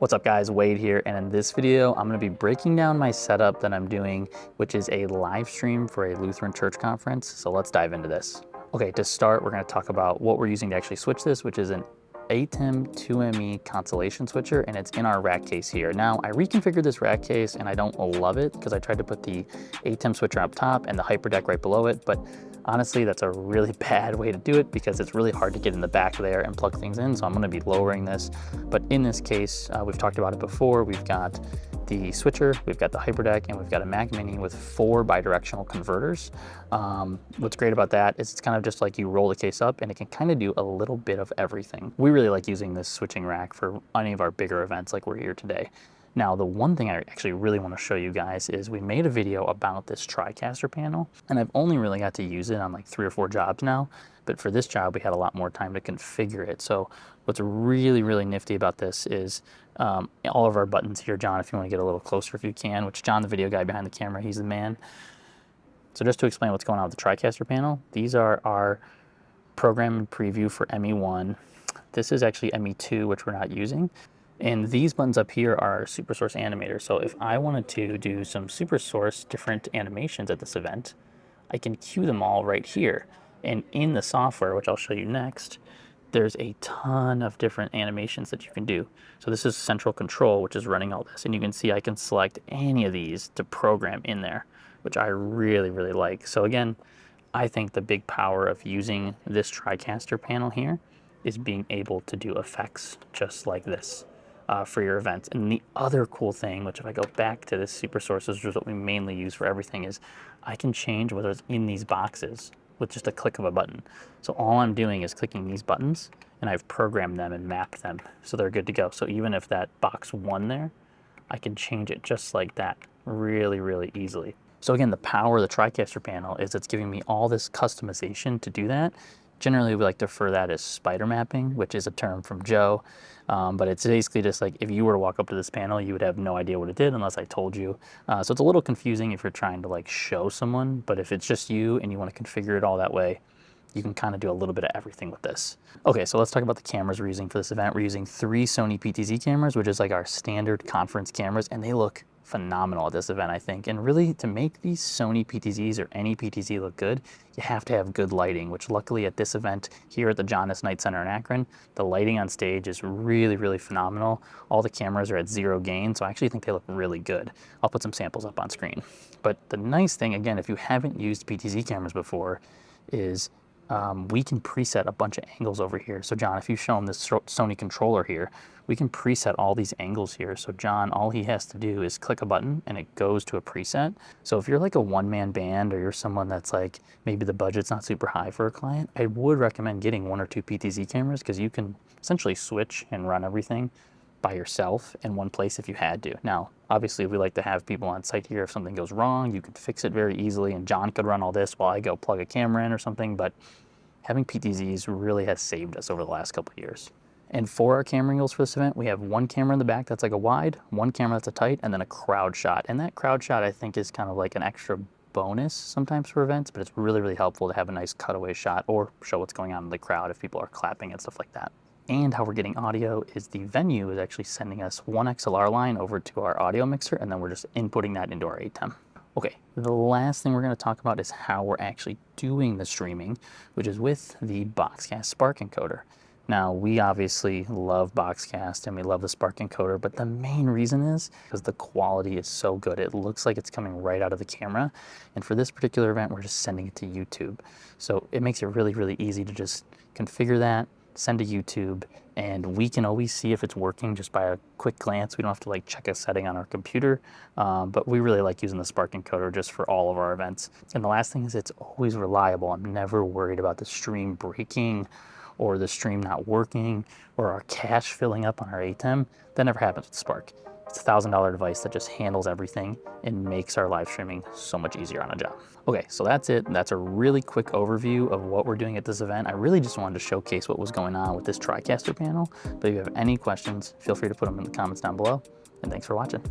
What's up guys, Wade here, and in this video I'm going to be breaking down my setup that I'm doing, which is a live stream for a Lutheran church conference. So let's dive into this. Okay, to start we're going to talk about what we're using to actually switch this, which is an ATEM 2ME constellation switcher, and it's in our rack case here. Now I reconfigured this rack case and I don't love it because I tried to put the ATEM switcher up top and the HyperDeck right below it, but honestly, that's a really bad way to do it because it's really hard to get in the back there and plug things in. So I'm gonna be lowering this. But in this case, we've talked about it before. We've got the switcher, we've got the HyperDeck, and we've got a Mac Mini with 4 bidirectional converters. What's great about that is it's kind of just like you roll the case up and it can kind of do a little bit of everything. We really like using this switching rack for any of our bigger events like we're here today. Now, the one thing I actually really want to show you guys is we made a video about this TriCaster panel, and I've only really got to use it on like 3 or 4 jobs now, but for this job, we had a lot more time to configure it. So what's really, really nifty about this is all of our buttons here. John, if you want to get a little closer if you can, which John, the video guy behind the camera, he's the man. So just to explain what's going on with the TriCaster panel, these are our program and preview for ME1. This is actually ME2, which we're not using. And these buttons up here are SuperSource animators. So if I wanted to do some SuperSource different animations at this event, I can cue them all right here. And in the software, which I'll show you next, there's a ton of different animations that you can do. So this is central control, which is running all this. And you can see I can select any of these to program in there, which I really, really like. So again, I think the big power of using this TriCaster panel here is being able to do effects just like this. For your events. And the other cool thing, which if I go back to this SuperSource, which is what we mainly use for everything, is I can change whether it's in these boxes with just a click of a button. So all I'm doing is clicking these buttons and I've programmed them and mapped them so they're good to go. So even if that box 1 there, I can change it just like that really, really easily. So again, the power of the TriCaster panel is it's giving me all this customization to do that. Generally, we like to refer that as spider mapping, which is a term from Joe. But it's basically just like if you were to walk up to this panel, you would have no idea what it did unless I told you. So it's a little confusing if you're trying to like show someone, but if it's just you and you want to configure it all that way, you can kind of do a little bit of everything with this. Okay, so let's talk about the cameras we're using for this event. We're using 3 Sony PTZ cameras, which is like our standard conference cameras, and they look phenomenal at this event, I think. And really, to make these Sony PTZs or any PTZ look good, you have to have good lighting, which luckily at this event here at the Jonas Knight Center in Akron, the lighting on stage is really, really phenomenal. All the cameras are at 0 gain, so I actually think they look really good. I'll put some samples up on screen. But the nice thing, again, if you haven't used PTZ cameras before, is we can preset a bunch of angles over here. So John, if you show him this Sony controller here, we can preset all these angles here. So John, all he has to do is click a button and it goes to a preset. So if you're like a one-man band or you're someone that's like, maybe the budget's not super high for a client, I would recommend getting 1 or 2 PTZ cameras because you can essentially switch and run everything by yourself in one place if you had to. Now, obviously we like to have people on site here. If something goes wrong, you can fix it very easily, and John could run all this while I go plug a camera in or something, but having PTZs really has saved us over the last couple of years. And for our camera angles for this event, we have 1 camera in the back that's like a wide, 1 camera that's a tight, and then a crowd shot. And that crowd shot I think is kind of like an extra bonus sometimes for events, but it's really, really helpful to have a nice cutaway shot or show what's going on in the crowd if people are clapping and stuff like that. And how we're getting audio is the venue is actually sending us 1 XLR line over to our audio mixer, and then we're just inputting that into our ATEM. Okay, the last thing we're going to talk about is how we're actually doing the streaming, which is with the BoxCast Spark encoder. Now, we obviously love BoxCast and we love the Spark encoder, but the main reason is because the quality is so good. It looks like it's coming right out of the camera. And for this particular event, we're just sending it to YouTube. So it makes it really, really easy to just configure that, send to YouTube, and we can always see if it's working just by a quick glance. We don't have to like check a setting on our computer, but we really like using the Spark encoder just for all of our events. And the last thing is it's always reliable. I'm never worried about the stream breaking or the stream not working or our cache filling up on our ATEM. That never happens with Spark. It's a $1,000 device that just handles everything and makes our live streaming so much easier on a job. Okay, so that's it. That's a really quick overview of what we're doing at this event. I really just wanted to showcase what was going on with this TriCaster panel. But if you have any questions, feel free to put them in the comments down below. And thanks for watching.